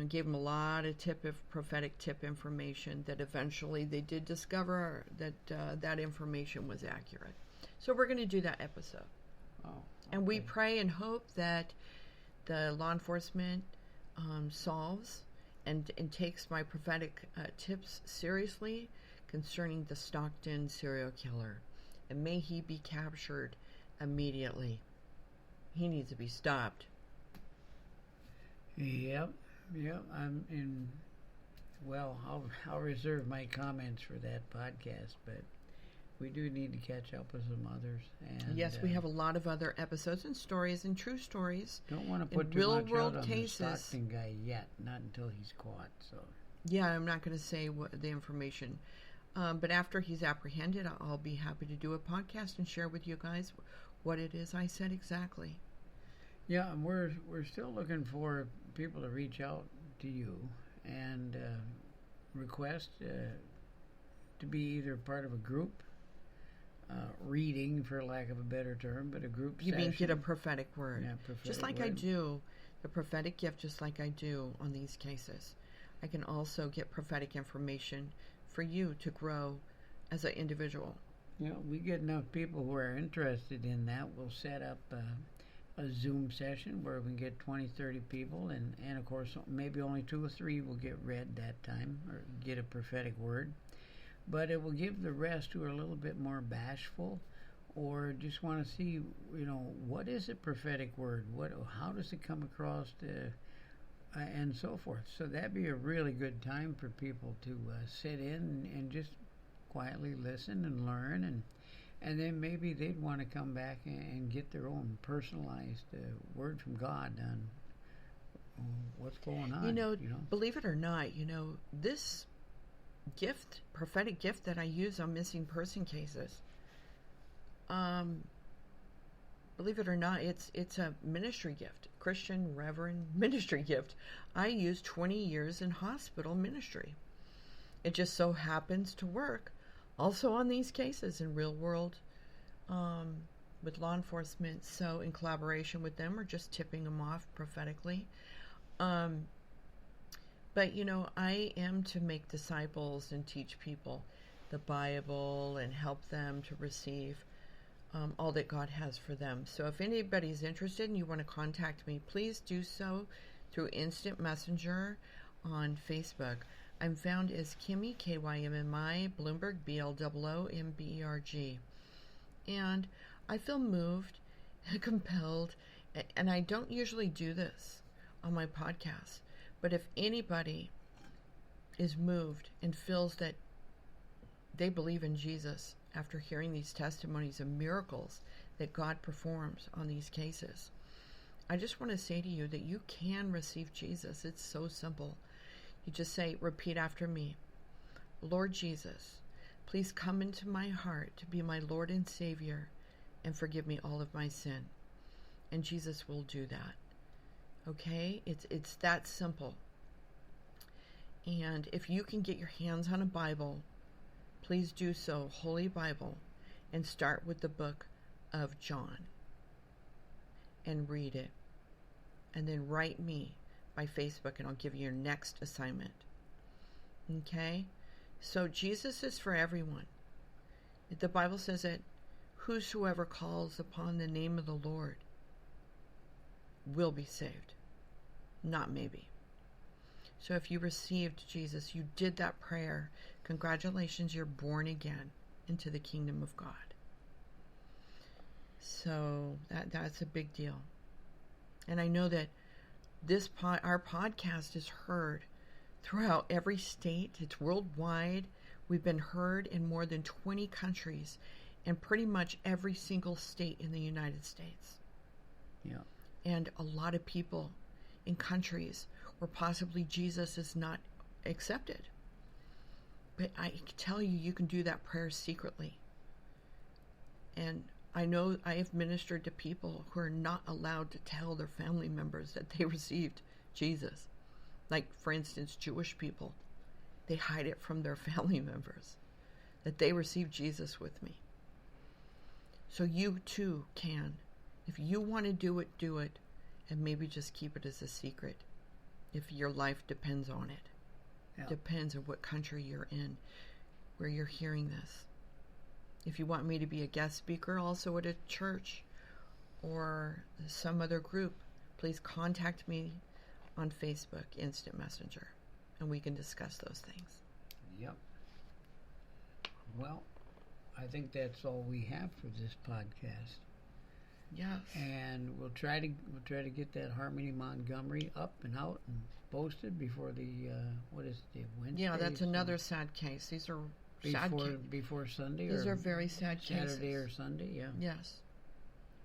gave them a lot of prophetic tip information that eventually they did discover that that information was accurate. So we're going to do that episode. Oh, okay. And we pray and hope that the law enforcement solves and takes my prophetic tips seriously concerning the Stockton serial killer. And may he be captured immediately. He needs to be stopped. Yep. I'll reserve my comments for that podcast, but we do need to catch up with some others. And yes, we have a lot of other episodes and stories and true stories. Don't want to put too much out on the Stockton guy yet, not until he's caught. So yeah, I'm not going to say what the information. But after he's apprehended, I'll be happy to do a podcast and share with you guys what it is I said exactly. Yeah, and we're still looking for people to reach out to you and request to be either part of a group reading, for lack of a better term, but a group You session. mean get a prophetic word. Yeah, prophetic just like word. I do the prophetic gift, just like I do on these cases. I can also get prophetic information for you to grow as an individual. Yeah, we get enough people who are interested in that. We'll set up a Zoom session where we can get 20, 30 people, and of course maybe only 2 or 3 will get read that time or get a prophetic word. But it will give the rest who are a little bit more bashful or just want to see, what is a prophetic word? How does it come across and so forth. So that'd be a really good time for people to sit in and just quietly listen and learn, and then maybe they'd want to come back and get their own personalized word from God on what's going on. Believe it or not, this gift, prophetic gift that I use on missing person cases, believe it or not, it's a ministry gift, Christian Reverend ministry gift. I used 20 years in hospital ministry. It just so happens to work also on these cases in real world with law enforcement. So in collaboration with them or just tipping them off prophetically. But, I am to make disciples and teach people the Bible and help them to receive all that God has for them. So if anybody's interested and you want to contact me, please do so through Instant Messenger on Facebook. I'm found as Kymmi, Kymmi, Bloomberg, BLOOMBERG. And I feel moved and compelled, and I don't usually do this on my podcast, but if anybody is moved and feels that they believe in Jesus after hearing these testimonies of miracles that God performs on these cases, I just want to say to you that you can receive Jesus. It's so simple. You just say, repeat after me. Lord Jesus, please come into my heart to be my Lord and Savior and forgive me all of my sin. and Jesus will do that. Okay? It's that simple. And if you can get your hands on a Bible, please do so, Holy Bible, and start with the book of John and read it. And then write me by Facebook and I'll give you your next assignment. Okay? So Jesus is for everyone. The Bible says that whosoever calls upon the name of the Lord will be saved. Not maybe. So if you received Jesus, you did that prayer, congratulations, you're born again into the kingdom of God. So that's a big deal. And I know that our podcast is heard throughout every state. It's worldwide. We've been heard in more than 20 countries and pretty much every single state in the United States. Yeah. And a lot of people in countries where possibly Jesus is not accepted. But I can tell you, you can do that prayer secretly. And I know I have ministered to people who are not allowed to tell their family members that they received Jesus. Like, for instance, Jewish people. They hide it from their family members that they received Jesus with me. So you too can. If you want to do it, and maybe just keep it as a secret if your life depends on it. Yeah. Depends on what country you're in, where you're hearing this. If you want me to be a guest speaker also at a church or some other group, please contact me on Facebook, Instant Messenger, and we can discuss those things. Yep. Well, I think that's all we have for this podcast. Yes. And we'll try to get that Harmony Montgomery up and out and posted before the what is it, Wednesday? Yeah, that's another sad case. These are sad cases. Before Sunday. These or are very sad cases. Saturday or Sunday. Yeah. Yes.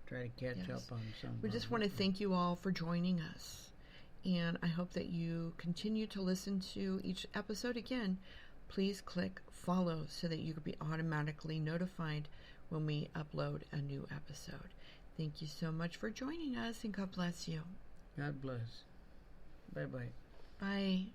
Try to catch up on some. We just want to thank you all for joining us, and I hope that you continue to listen to each episode. Again, please click follow so that you can be automatically notified when we upload a new episode. Thank you so much for joining us, and God bless you. God bless. Bye-bye. Bye.